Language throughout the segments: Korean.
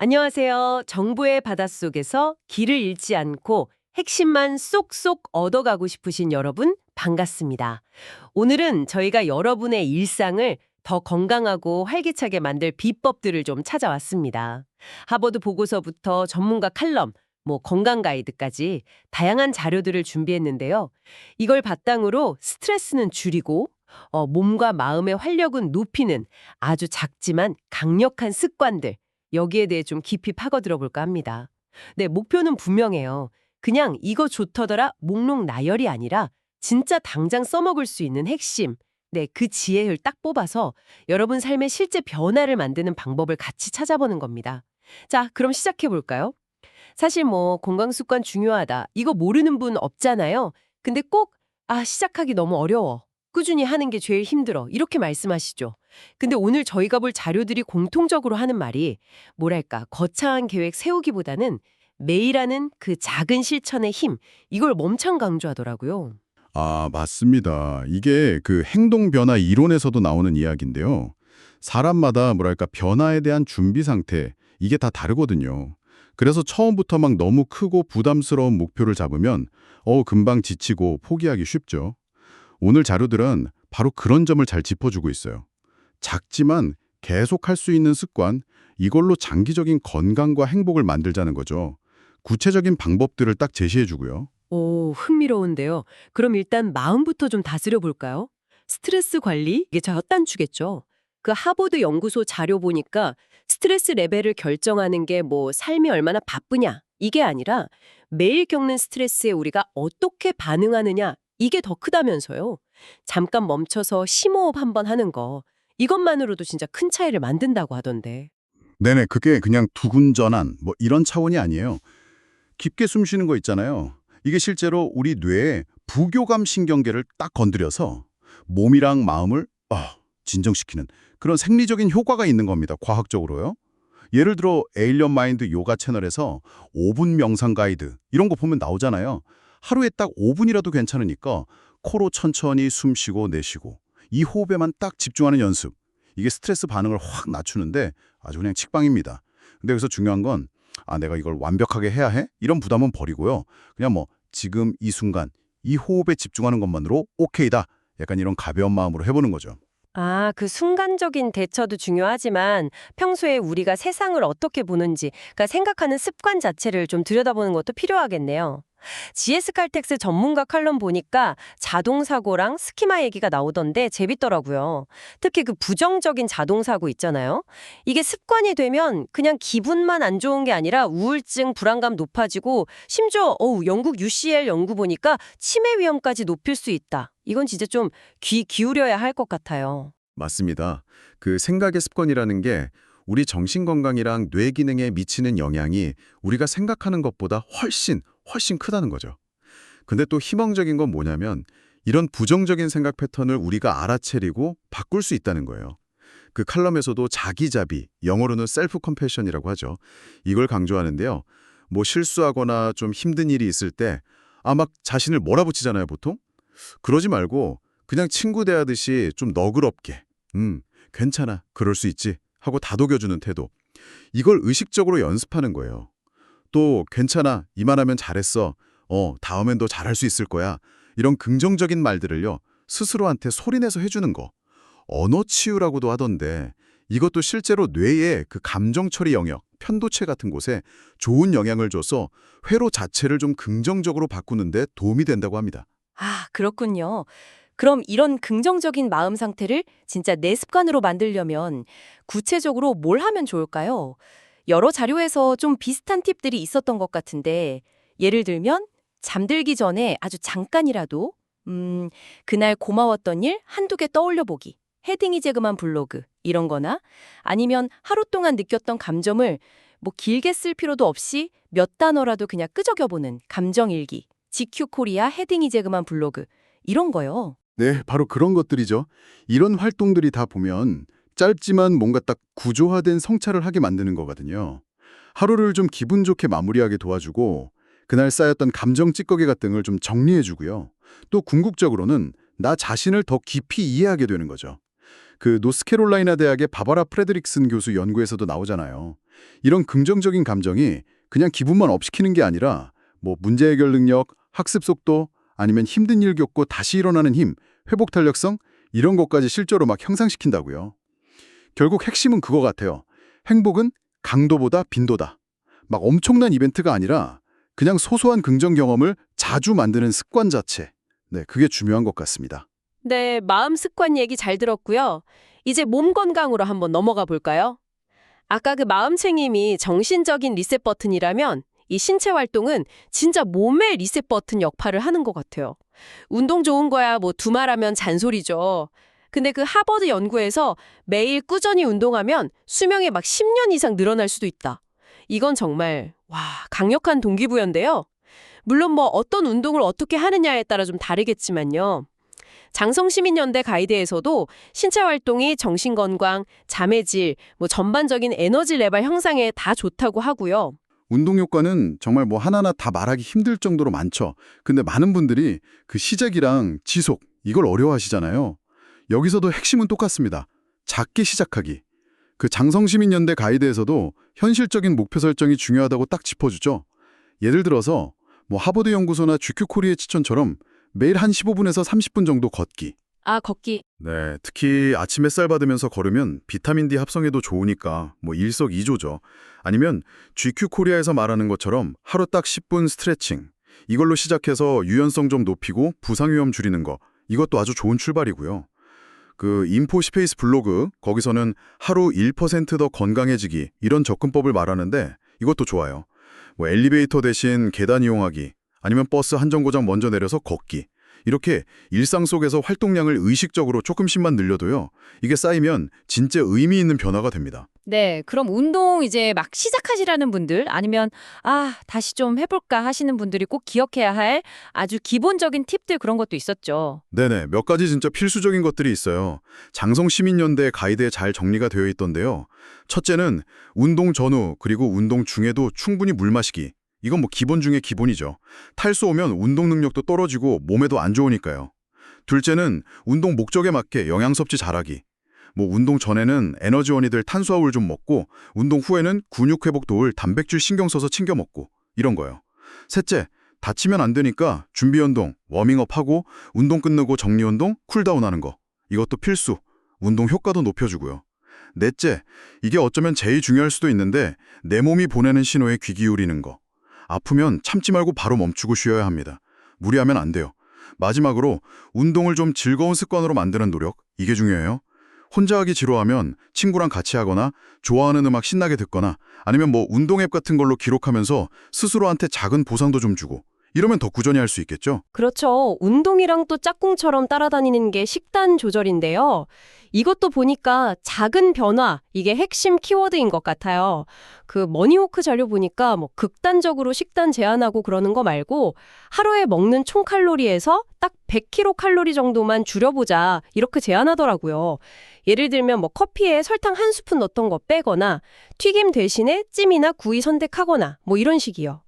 안녕하세요. 정보의 바닷속에서 길을 잃지 않고 핵심만 쏙쏙 얻어가고 싶으신 여러분 반갑습니다. 오늘은 저희가 여러분의 일상을 더 건강하고 활기차게 만들 비법들을 좀 찾아왔습니다. 하버드 보고서부터 전문가 칼럼, 건강 가이드까지 다양한 자료들을 준비했는데요. 이걸 바탕으로 스트레스는 줄이고 몸과 마음의 활력은 높이는 아주 작지만 강력한 습관들, 여기에 대해 좀 깊이 파고들어 볼까 합니다. 네, 목표는 분명해요. 그냥 이거 좋더더라 목록 나열이 아니라 진짜 당장 써먹을 수 있는 핵심, 네, 그 지혜를 딱 뽑아서 여러분 삶의 실제 변화를 만드는 방법을 같이 찾아보는 겁니다. 자, 그럼 시작해 볼까요? 사실 건강 습관 중요하다. 이거 모르는 분 없잖아요. 근데 꼭 시작하기 너무 어려워. 꾸준히 하는 게 제일 힘들어. 이렇게 말씀하시죠. 근데 오늘 저희가 볼 자료들이 공통적으로 하는 말이 뭐랄까, 거창한 계획 세우기보다는 매일 하는 그 작은 실천의 힘, 이걸 멈춰 강조하더라고요. 맞습니다. 이게 그 행동 변화 이론에서도 나오는 이야기인데요. 사람마다 뭐랄까 변화에 대한 준비 상태, 이게 다 다르거든요. 그래서 처음부터 막 너무 크고 부담스러운 목표를 잡으면 금방 지치고 포기하기 쉽죠. 오늘 자료들은 바로 그런 점을 잘 짚어주고 있어요. 작지만 계속 할 수 있는 습관, 이걸로 장기적인 건강과 행복을 만들자는 거죠. 구체적인 방법들을 딱 제시해주고요. 오, 흥미로운데요. 그럼 일단 마음부터 좀 다스려 볼까요? 스트레스 관리? 이게 첫 단추겠죠. 그 하버드 연구소 자료 보니까 스트레스 레벨을 결정하는 게 삶이 얼마나 바쁘냐, 이게 아니라 매일 겪는 스트레스에 우리가 어떻게 반응하느냐, 이게 더 크다면서요. 잠깐 멈춰서 심호흡 한번 하는 거, 이것만으로도 진짜 큰 차이를 만든다고 하던데. 네네, 그게 그냥 두근전환 이런 차원이 아니에요. 깊게 숨 쉬는 거 있잖아요. 이게 실제로 우리 뇌의 부교감 신경계를 딱 건드려서 몸이랑 마음을 진정시키는 그런 생리적인 효과가 있는 겁니다. 과학적으로요. 예를 들어 에일리언 마인드 요가 채널에서 5분 명상 가이드 이런 거 보면 나오잖아요. 하루에 딱 5분이라도 괜찮으니까 코로 천천히 숨 쉬고 내쉬고 이 호흡에만 딱 집중하는 연습. 이게 스트레스 반응을 확 낮추는데 아주 그냥 직방입니다. 근데 여기서 중요한 건 내가 이걸 완벽하게 해야 해? 이런 부담은 버리고요. 그냥 지금 이 순간 이 호흡에 집중하는 것만으로 오케이다. 약간 이런 가벼운 마음으로 해보는 거죠. 그 순간적인 대처도 중요하지만 평소에 우리가 세상을 어떻게 보는지, 그러니까 생각하는 습관 자체를 좀 들여다보는 것도 필요하겠네요. GS 칼텍스 전문가 칼럼 보니까 자동사고랑 스키마 얘기가 나오던데 재밌더라고요. 특히 그 부정적인 자동사고 있잖아요. 이게 습관이 되면 그냥 기분만 안 좋은 게 아니라 우울증, 불안감 높아지고 심지어 영국 UCL 연구 보니까 치매 위험까지 높일 수 있다. 이건 진짜 좀 귀 기울여야 할 것 같아요. 맞습니다. 그 생각의 습관이라는 게 우리 정신 건강이랑 뇌 기능에 미치는 영향이 우리가 생각하는 것보다 훨씬 크다는 거죠. 근데 또 희망적인 건 뭐냐면 이런 부정적인 생각 패턴을 우리가 알아채리고 바꿀 수 있다는 거예요. 그 칼럼에서도 자기자비, 영어로는 셀프 컴패션이라고 하죠. 이걸 강조하는데요. 실수하거나 좀 힘든 일이 있을 때 막 자신을 몰아붙이잖아요, 보통. 그러지 말고 그냥 친구 대하듯이 좀 너그럽게 괜찮아, 그럴 수 있지 하고 다독여주는 태도. 이걸 의식적으로 연습하는 거예요. 또 괜찮아, 이만하면 잘했어, 다음엔 더 잘할 수 있을 거야. 이런 긍정적인 말들을요, 스스로한테 소리내서 해주는 거. 언어 치유라고도 하던데 이것도 실제로 뇌의 그 감정 처리 영역, 편도체 같은 곳에 좋은 영향을 줘서 회로 자체를 좀 긍정적으로 바꾸는 데 도움이 된다고 합니다. 그렇군요. 그럼 이런 긍정적인 마음 상태를 진짜 내 습관으로 만들려면 구체적으로 뭘 하면 좋을까요? 여러 자료에서 좀 비슷한 팁들이 있었던 것 같은데, 예를 들면 잠들기 전에 아주 잠깐이라도 그날 고마웠던 일 한두 개 떠올려 보기, 헤딩이 재그만 블로그 이런 거나, 아니면 하루 동안 느꼈던 감정을 길게 쓸 필요도 없이 몇 단어라도 그냥 끄적여보는 감정일기, GQ 코리아 헤딩이 재그만 블로그 이런 거요. 네, 바로 그런 것들이죠. 이런 활동들이 다 보면 짧지만 뭔가 딱 구조화된 성찰을 하게 만드는 거거든요. 하루를 좀 기분 좋게 마무리하게 도와주고 그날 쌓였던 감정 찌꺼기 같은 걸 좀 정리해주고요. 또 궁극적으로는 나 자신을 더 깊이 이해하게 되는 거죠. 그 노스캐롤라이나 대학의 바바라 프레드릭슨 교수 연구에서도 나오잖아요. 이런 긍정적인 감정이 그냥 기분만 업시키는 게 아니라 뭐 문제 해결 능력, 학습 속도, 아니면 힘든 일 겪고 다시 일어나는 힘, 회복 탄력성 이런 것까지 실제로 막 향상시킨다고요. 결국 핵심은 그거 같아요. 행복은 강도보다 빈도다. 막 엄청난 이벤트가 아니라 그냥 소소한 긍정 경험을 자주 만드는 습관 자체. 네, 그게 중요한 것 같습니다. 네, 마음 습관 얘기 잘 들었고요. 이제 몸 건강으로 한번 넘어가 볼까요? 아까 그 마음챙김이 정신적인 리셋 버튼이라면 이 신체 활동은 진짜 몸의 리셋 버튼 역할을 하는 것 같아요. 운동 좋은 거야 뭐 두말하면 잔소리죠. 근데 그 하버드 연구에서 매일 꾸준히 운동하면 수명이 막 10년 이상 늘어날 수도 있다. 이건 정말 강력한 동기부여인데요. 물론 뭐 어떤 운동을 어떻게 하느냐에 따라 좀 다르겠지만요. 장성시민연대 가이드에서도 신체 활동이 정신건강, 잠의 질, 뭐 전반적인 에너지 레벨 형상에 다 좋다고 하고요. 운동 효과는 정말 뭐 하나하나 다 말하기 힘들 정도로 많죠. 근데 많은 분들이 그 시작이랑 지속, 이걸 어려워하시잖아요. 여기서도 핵심은 똑같습니다. 작게 시작하기. 그 장성시민연대 가이드에서도 현실적인 목표 설정이 중요하다고 딱 짚어주죠. 예를 들어서 뭐 하버드 연구소나 GQ 코리아 추천처럼 매일 한 15분에서 30분 정도 걷기. 아, 걷기. 네, 특히 아침 햇살 받으면서 걸으면 비타민 D 합성에도 좋으니까 뭐 일석이조죠. 아니면 GQ 코리아에서 말하는 것처럼 하루 딱 10분 스트레칭. 이걸로 시작해서 유연성 좀 높이고 부상 위험 줄이는 거. 이것도 아주 좋은 출발이고요. 그 인포스페이스 블로그 거기서는 하루 1% 더 건강해지기 이런 접근법을 말하는데 이것도 좋아요. 뭐 엘리베이터 대신 계단 이용하기 아니면 버스 한 정거장 먼저 내려서 걷기 이렇게 일상 속에서 활동량을 의식적으로 조금씩만 늘려도요. 이게 쌓이면 진짜 의미 있는 변화가 됩니다. 네, 그럼 운동 이제 막 시작하시라는 분들 아니면 다시 좀 해볼까 하시는 분들이 꼭 기억해야 할 아주 기본적인 팁들 그런 것도 있었죠. 네네, 몇 가지 진짜 필수적인 것들이 있어요. 장성시민연대 가이드에 잘 정리가 되어 있던데요. 첫째는 운동 전후 그리고 운동 중에도 충분히 물 마시기. 이건 뭐 기본 중에 기본이죠. 탈수 오면 운동 능력도 떨어지고 몸에도 안 좋으니까요. 둘째는 운동 목적에 맞게 영양 섭취 잘하기. 뭐 운동 전에는 에너지원이 될 탄수화물 좀 먹고 운동 후에는 근육 회복 도울 단백질 신경 써서 챙겨 먹고 이런 거요. 셋째, 다치면 안 되니까 준비 운동, 워밍업하고 운동 끝나고 정리 운동, 쿨다운 하는 거. 이것도 필수. 운동 효과도 높여주고요. 넷째, 이게 어쩌면 제일 중요할 수도 있는데 내 몸이 보내는 신호에 귀 기울이는 거. 아프면 참지 말고 바로 멈추고 쉬어야 합니다. 무리하면 안 돼요. 마지막으로 운동을 좀 즐거운 습관으로 만드는 노력, 이게 중요해요. 혼자 하기 지루하면 친구랑 같이 하거나 좋아하는 음악 신나게 듣거나 아니면 뭐 운동 앱 같은 걸로 기록하면서 스스로한테 작은 보상도 좀 주고 이러면 더 꾸준히 할 수 있겠죠? 그렇죠. 운동이랑 또 짝꿍처럼 따라다니는 게 식단 조절인데요. 이것도 보니까 작은 변화, 이게 핵심 키워드인 것 같아요. 그 머니워크 자료 보니까 뭐 극단적으로 식단 제한하고 그러는 거 말고 하루에 먹는 총 칼로리에서 딱 100kcal 정도만 줄여보자 이렇게 제한하더라고요. 예를 들면 뭐 커피에 설탕 한 스푼 넣었던 거 빼거나 튀김 대신에 찜이나 구이 선택하거나 뭐 이런 식이요.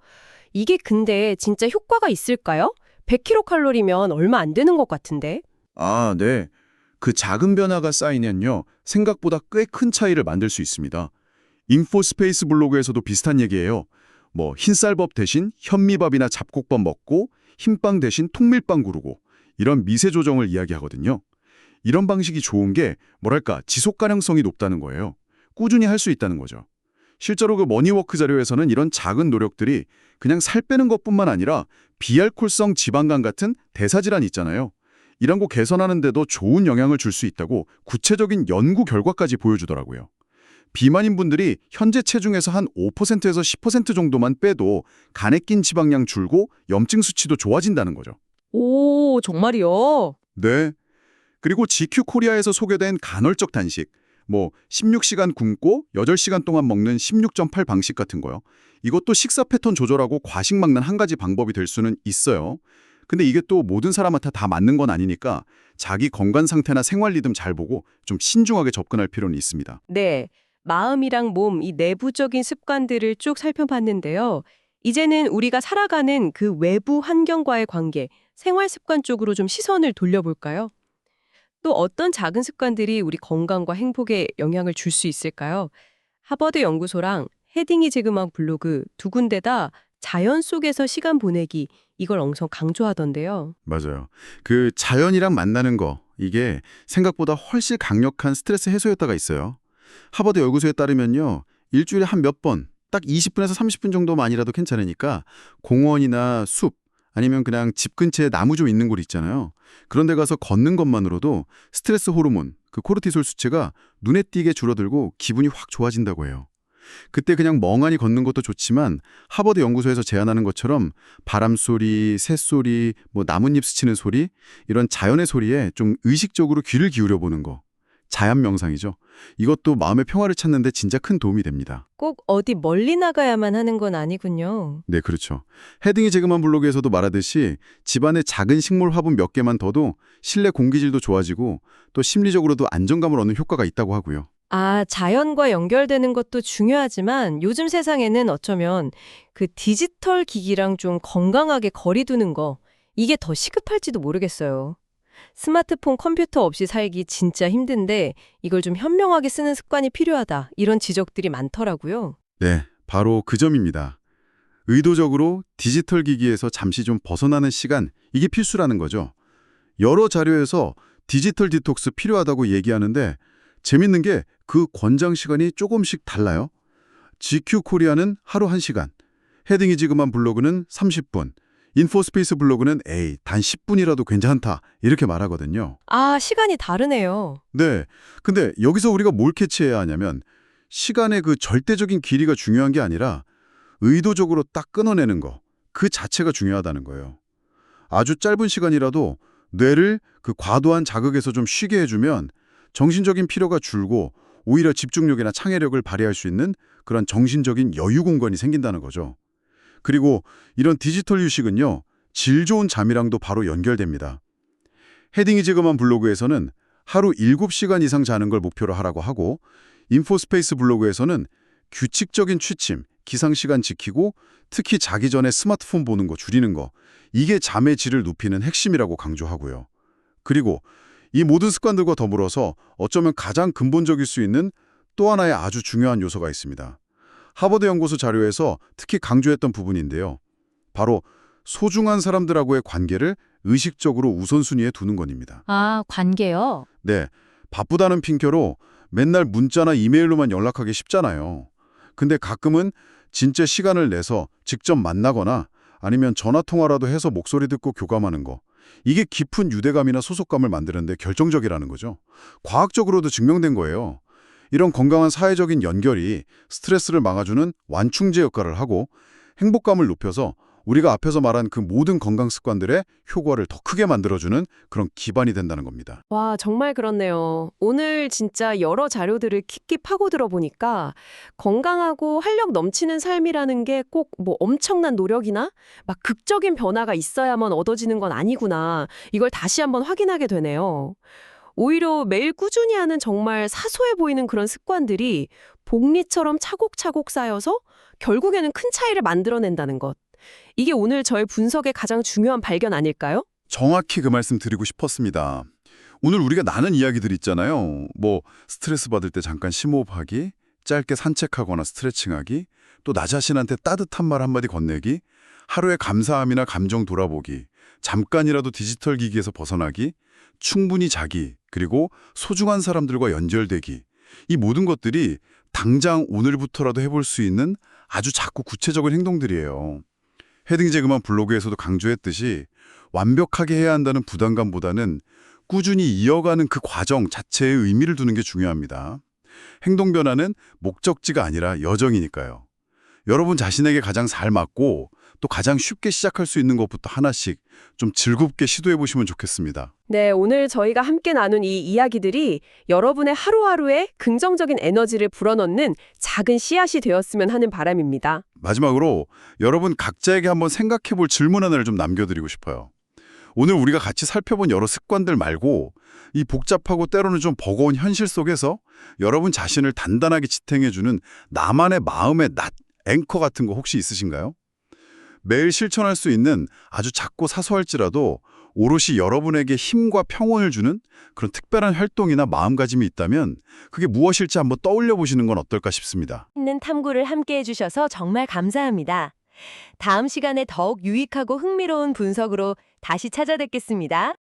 이게 근데 진짜 효과가 있을까요? 100kcal면 얼마 안 되는 것 같은데. 아, 네. 그 작은 변화가 쌓이면요. 생각보다 꽤 큰 차이를 만들 수 있습니다. 인포스페이스 블로그에서도 비슷한 얘기예요. 뭐 흰쌀밥 대신 현미밥이나 잡곡밥 먹고 흰빵 대신 통밀빵 구르고 이런 미세 조정을 이야기하거든요. 이런 방식이 좋은 게 뭐랄까 지속 가능성이 높다는 거예요. 꾸준히 할 수 있다는 거죠. 실제로 그 머니워크 자료에서는 이런 작은 노력들이 그냥 살 빼는 것뿐만 아니라 비알코올성 지방간 같은 대사질환 있잖아요. 이런 거 개선하는 데도 좋은 영향을 줄 수 있다고 구체적인 연구 결과까지 보여주더라고요. 비만인 분들이 현재 체중에서 한 5%에서 10% 정도만 빼도 간에 낀 지방량 줄고 염증 수치도 좋아진다는 거죠. 오, 정말이요? 네. 그리고 GQ 코리아에서 소개된 간헐적 단식, 뭐 16시간 굶고 8시간 동안 먹는 16.8 방식 같은 거요. 이것도 식사 패턴 조절하고 과식 막는 한 가지 방법이 될 수는 있어요. 근데 이게 또 모든 사람한테 다 맞는 건 아니니까 자기 건강 상태나 생활 리듬 잘 보고 좀 신중하게 접근할 필요는 있습니다. 네, 마음이랑 몸, 이 내부적인 습관들을 쭉 살펴봤는데요. 이제는 우리가 살아가는 그 외부 환경과의 관계, 생활 습관 쪽으로 좀 시선을 돌려볼까요? 또 어떤 작은 습관들이 우리 건강과 행복에 영향을 줄 수 있을까요? 하버드 연구소랑 헤딩이 지그만 블로그 두 군데 다 자연 속에서 시간 보내기 이걸 엄청 강조하던데요. 맞아요. 그 자연이랑 만나는 거, 이게 생각보다 훨씬 강력한 스트레스 해소 효과가 있어요. 하버드 연구소에 따르면요. 일주일에 한 몇 번, 딱 20분에서 30분 정도만이라도 괜찮으니까 공원이나 숲, 아니면 그냥 집 근처에 나무 좀 있는 곳 있잖아요. 그런 데 가서 걷는 것만으로도 스트레스 호르몬, 그 코르티솔 수치가 눈에 띄게 줄어들고 기분이 확 좋아진다고 해요. 그때 그냥 멍하니 걷는 것도 좋지만 하버드 연구소에서 제안하는 것처럼 바람 소리, 새소리, 나뭇잎 스치는 소리, 이런 자연의 소리에 좀 의식적으로 귀를 기울여 보는 거. 자연 명상이죠. 이것도 마음의 평화를 찾는 데 진짜 큰 도움이 됩니다. 꼭 어디 멀리 나가야만 하는 건 아니군요. 네, 그렇죠. 헤딩이 지그만 블로그에서도 말하듯이 집안에 작은 식물 화분 몇 개만 둬도 실내 공기질도 좋아지고 또 심리적으로도 안정감을 얻는 효과가 있다고 하고요. 아, 자연과 연결되는 것도 중요하지만 요즘 세상에는 어쩌면 그 디지털 기기랑 좀 건강하게 거리 두는 거 이게 더 시급할지도 모르겠어요. 스마트폰, 컴퓨터 없이 살기 진짜 힘든데 이걸 좀 현명하게 쓰는 습관이 필요하다. 이런 지적들이 많더라고요. 네, 바로 그 점입니다. 의도적으로 디지털 기기에서 잠시 좀 벗어나는 시간, 이게 필수라는 거죠. 여러 자료에서 디지털 디톡스 필요하다고 얘기하는데 재밌는 게 그 권장 시간이 조금씩 달라요. GQ 코리아는 하루 1시간, 헤딩이 지그만 블로그는 30분, 인포스페이스 블로그는 단 10분이라도 괜찮다 이렇게 말하거든요. 아, 시간이 다르네요. 네, 근데 여기서 우리가 뭘 캐치해야 하냐면 시간의 그 절대적인 길이가 중요한 게 아니라 의도적으로 딱 끊어내는 거, 그 자체가 중요하다는 거예요. 아주 짧은 시간이라도 뇌를 그 과도한 자극에서 좀 쉬게 해주면 정신적인 피로가 줄고 오히려 집중력이나 창의력을 발휘할 수 있는 그런 정신적인 여유 공간이 생긴다는 거죠. 그리고 이런 디지털 휴식은요, 질 좋은 잠이랑도 바로 연결됩니다. 헤딩이 지그만 블로그에서는 하루 7시간 이상 자는 걸 목표로 하라고 하고, 인포스페이스 블로그에서는 규칙적인 취침, 기상시간 지키고 특히 자기 전에 스마트폰 보는 거 줄이는 거, 이게 잠의 질을 높이는 핵심이라고 강조하고요. 그리고 이 모든 습관들과 더불어서 어쩌면 가장 근본적일 수 있는 또 하나의 아주 중요한 요소가 있습니다. 하버드 연구소 자료에서 특히 강조했던 부분인데요. 바로 소중한 사람들하고의 관계를 의식적으로 우선순위에 두는 겁니다. 아, 관계요? 네, 바쁘다는 핑계로 맨날 문자나 이메일로만 연락하기 쉽잖아요. 근데 가끔은 진짜 시간을 내서 직접 만나거나 아니면 전화통화라도 해서 목소리 듣고 교감하는 거. 이게 깊은 유대감이나 소속감을 만드는 데 결정적이라는 거죠. 과학적으로도 증명된 거예요. 이런 건강한 사회적인 연결이 스트레스를 막아주는 완충제 역할을 하고 행복감을 높여서 우리가 앞에서 말한 그 모든 건강 습관들의 효과를 더 크게 만들어주는 그런 기반이 된다는 겁니다. 와, 정말 그렇네요. 오늘 진짜 여러 자료들을 깊게 파고 들어보니까 건강하고 활력 넘치는 삶이라는 게 꼭 엄청난 노력이나 막 극적인 변화가 있어야만 얻어지는 건 아니구나. 이걸 다시 한번 확인하게 되네요. 오히려 매일 꾸준히 하는 정말 사소해 보이는 그런 습관들이 복리처럼 차곡차곡 쌓여서 결국에는 큰 차이를 만들어낸다는 것. 이게 오늘 저의 분석의 가장 중요한 발견 아닐까요? 정확히 그 말씀 드리고 싶었습니다. 오늘 우리가 나눈 이야기들 있잖아요. 스트레스 받을 때 잠깐 심호흡하기, 짧게 산책하거나 스트레칭하기, 또 나 자신한테 따뜻한 말 한마디 건네기, 하루의 감사함이나 감정 돌아보기, 잠깐이라도 디지털 기기에서 벗어나기, 충분히 자기, 그리고 소중한 사람들과 연결되기. 이 모든 것들이 당장 오늘부터라도 해볼 수 있는 아주 작고 구체적인 행동들이에요. 헤딩 지그만 블로그에서도 강조했듯이 완벽하게 해야 한다는 부담감보다는 꾸준히 이어가는 그 과정 자체에 의미를 두는 게 중요합니다. 행동 변화는 목적지가 아니라 여정이니까요. 여러분 자신에게 가장 잘 맞고 또 가장 쉽게 시작할 수 있는 것부터 하나씩 좀 즐겁게 시도해 보시면 좋겠습니다. 네, 오늘 저희가 함께 나눈 이 이야기들이 여러분의 하루하루에 긍정적인 에너지를 불어넣는 작은 씨앗이 되었으면 하는 바람입니다. 마지막으로 여러분 각자에게 한번 생각해 볼 질문 하나를 좀 남겨드리고 싶어요. 오늘 우리가 같이 살펴본 여러 습관들 말고 이 복잡하고 때로는 좀 버거운 현실 속에서 여러분 자신을 단단하게 지탱해주는 나만의 마음의 낫, 앵커 같은 거 혹시 있으신가요? 매일 실천할 수 있는 아주 작고 사소할지라도 오롯이 여러분에게 힘과 평온을 주는 그런 특별한 활동이나 마음가짐이 있다면 그게 무엇일지 한번 떠올려 보시는 건 어떨까 싶습니다. 있는 탐구를 함께 해주셔서 정말 감사합니다. 다음 시간에 더욱 유익하고 흥미로운 분석으로 다시 찾아뵙겠습니다.